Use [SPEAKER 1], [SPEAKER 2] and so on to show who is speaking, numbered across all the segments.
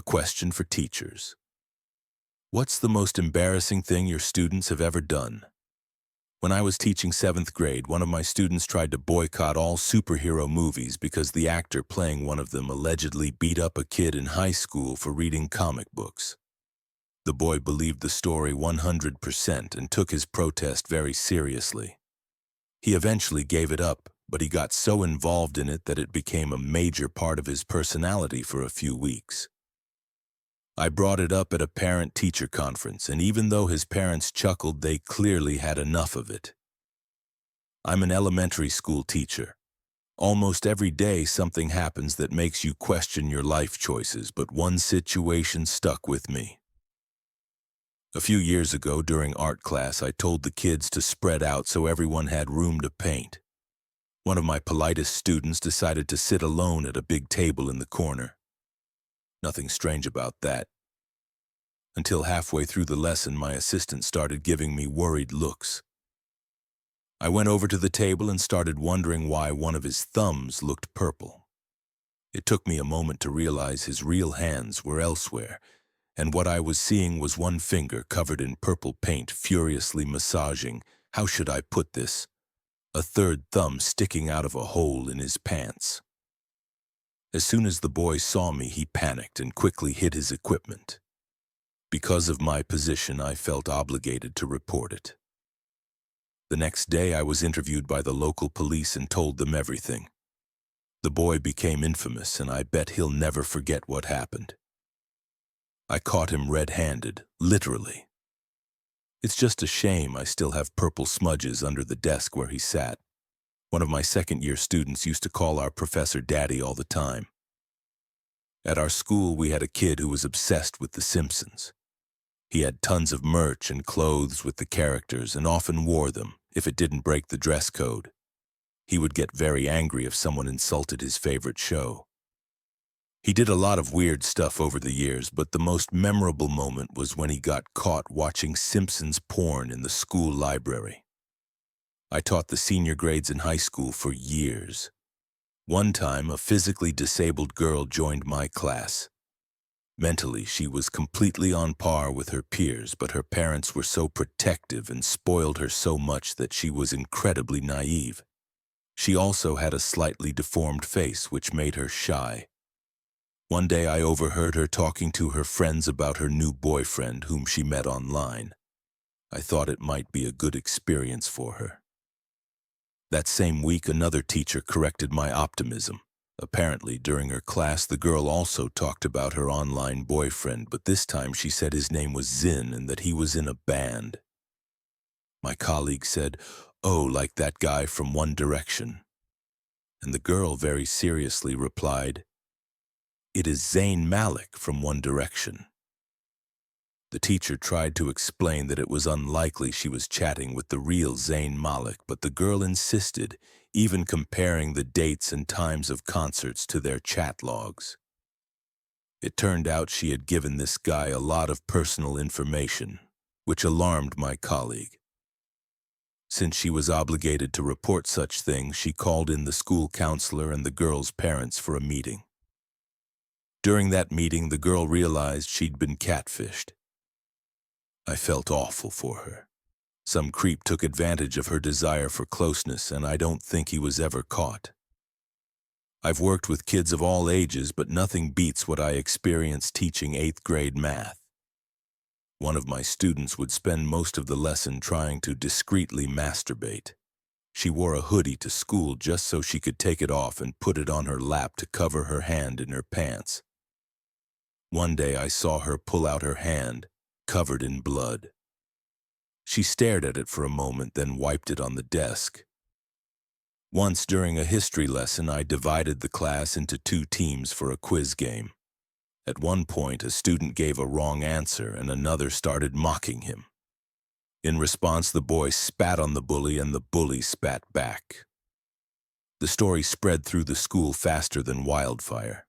[SPEAKER 1] question for teachers. What's the most embarrassing thing your students have ever done? When I was teaching 7th grade, one of my students tried to boycott all superhero movies because the actor playing one of them allegedly beat up a kid in high school for reading comic books. The boy believed the story 100% and took his protest very seriously. He eventually gave it up, but he got so involved in it that it became a major part of his personality for a few weeks. I brought it up at a parent-teacher conference, and even though his parents chuckled, they clearly had enough of it. I'm an elementary school teacher. Almost every day something happens that makes you question your life choices, but one situation stuck with me. A few years ago, during art class, I told the kids to spread out so everyone had room to paint. One of my politest students decided to sit alone at a big table in the corner. Nothing strange about that. Until halfway through the lesson, my assistant started giving me worried looks. I went over to the table and started wondering why one of his thumbs looked purple. It took me a moment to realize his real hands were elsewhere, and what I was seeing was one finger covered in purple paint furiously massaging, how should I put this, a third thumb sticking out of a hole in his pants. As soon as the boy saw me, he panicked and quickly hid his equipment. Because of my position, I felt obligated to report it. The next day, I was interviewed by the local police and told them everything. The boy became infamous, and I bet he'll never forget what happened. I caught him red-handed, literally. It's just a shame I still have purple smudges under the desk where he sat. One of my second-year students used to call our professor Daddy all the time. At our school, we had a kid who was obsessed with The Simpsons. He had tons of merch and clothes with the characters and often wore them if it didn't break the dress code. He would get very angry if someone insulted his favorite show. He did a lot of weird stuff over the years, but the most memorable moment was when he got caught watching Simpsons porn in the school library. I taught the senior grades in high school for years. One time, a physically disabled girl joined my class. Mentally, she was completely on par with her peers, but her parents were so protective and spoiled her so much that she was incredibly naive. She also had a slightly deformed face, which made her shy. One day I overheard her talking to her friends about her new boyfriend whom she met online. I thought it might be a good experience for her. That same week, another teacher corrected my optimism. Apparently, during her class, the girl also talked about her online boyfriend, but this time she said his name was Zin and that he was in a band. My colleague said, "Oh, like that guy from One Direction." And the girl very seriously replied, "It is Zayn Malik from One Direction." The teacher tried to explain that it was unlikely she was chatting with the real Zayn Malik, but the girl insisted, even comparing the dates and times of concerts to their chat logs. It turned out she had given this guy a lot of personal information, which alarmed my colleague. Since she was obligated to report such things, she called in the school counselor and the girl's parents for a meeting. During that meeting, the girl realized she'd been catfished. I felt awful for her. Some creep took advantage of her desire for closeness, and I don't think he was ever caught. I've worked with kids of all ages, but nothing beats what I experienced teaching 8th grade math. One of my students would spend most of the lesson trying to discreetly masturbate. She wore a hoodie to school just so she could take it off and put it on her lap to cover her hand in her pants. One day I saw her pull out her hand, covered in blood. She stared at it for a moment, then wiped it on the desk. Once during a history lesson, I divided the class into 2 teams for a quiz game. At one point, a student gave a wrong answer and another started mocking him. In response, the boy spat on the bully and the bully spat back. The story spread through the school faster than wildfire.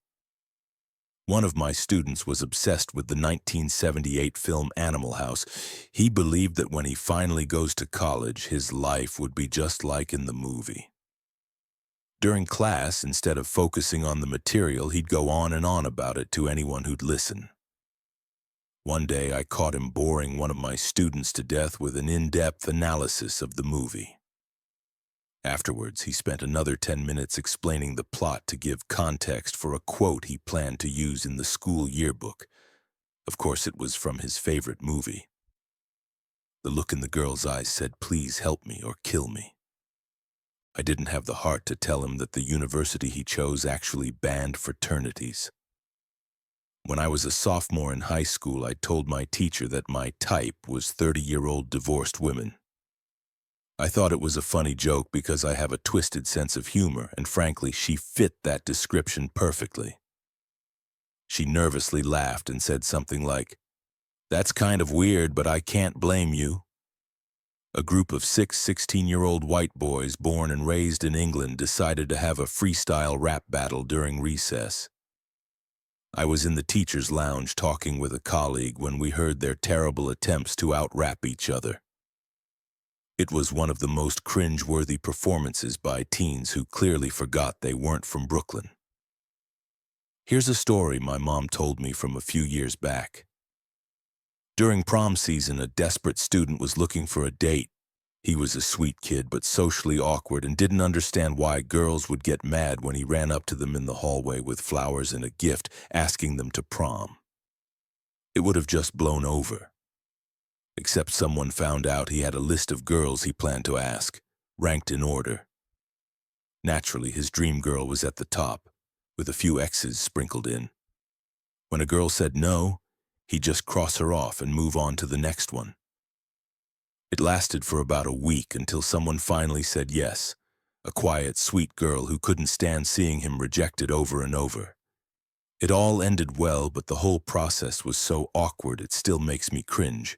[SPEAKER 1] One of my students was obsessed with the 1978 film Animal House. He believed that when he finally goes to college, his life would be just like in the movie. During class, instead of focusing on the material, he'd go on and on about it to anyone who'd listen. One day, I caught him boring one of my students to death with an in-depth analysis of the movie. Afterwards, he spent another 10 minutes explaining the plot to give context for a quote he planned to use in the school yearbook. Of course, it was from his favorite movie. The look in the girl's eyes said, "Please help me or kill me." I didn't have the heart to tell him that the university he chose actually banned fraternities. When I was a sophomore in high school, I told my teacher that my type was 30-year-old divorced women. I thought it was a funny joke because I have a twisted sense of humor, and frankly, she fit that description perfectly. She nervously laughed and said something like, "That's kind of weird, but I can't blame you." A group of 6 16-year-old white boys born and raised in England decided to have a freestyle rap battle during recess. I was in the teacher's lounge talking with a colleague when we heard their terrible attempts to out-rap each other. It was one of the most cringe-worthy performances by teens who clearly forgot they weren't from Brooklyn. Here's a story my mom told me from a few years back. During prom season, a desperate student was looking for a date. He was a sweet kid, but socially awkward and didn't understand why girls would get mad when he ran up to them in the hallway with flowers and a gift, asking them to prom. It would have just blown over. Except someone found out he had a list of girls he planned to ask, ranked in order. Naturally, his dream girl was at the top, with a few X's sprinkled in. When a girl said no, he'd just cross her off and move on to the next one. It lasted for about a week until someone finally said yes, a quiet, sweet girl who couldn't stand seeing him rejected over and over. It all ended well, but the whole process was so awkward it still makes me cringe.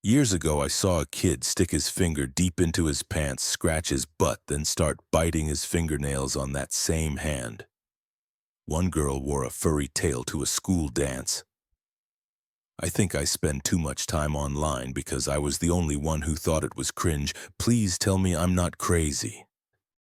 [SPEAKER 1] Years ago, I saw a kid stick his finger deep into his pants, scratch his butt, then start biting his fingernails on that same hand. One girl wore a furry tail to a school dance. I think I spend too much time online because I was the only one who thought it was cringe. Please tell me I'm not crazy.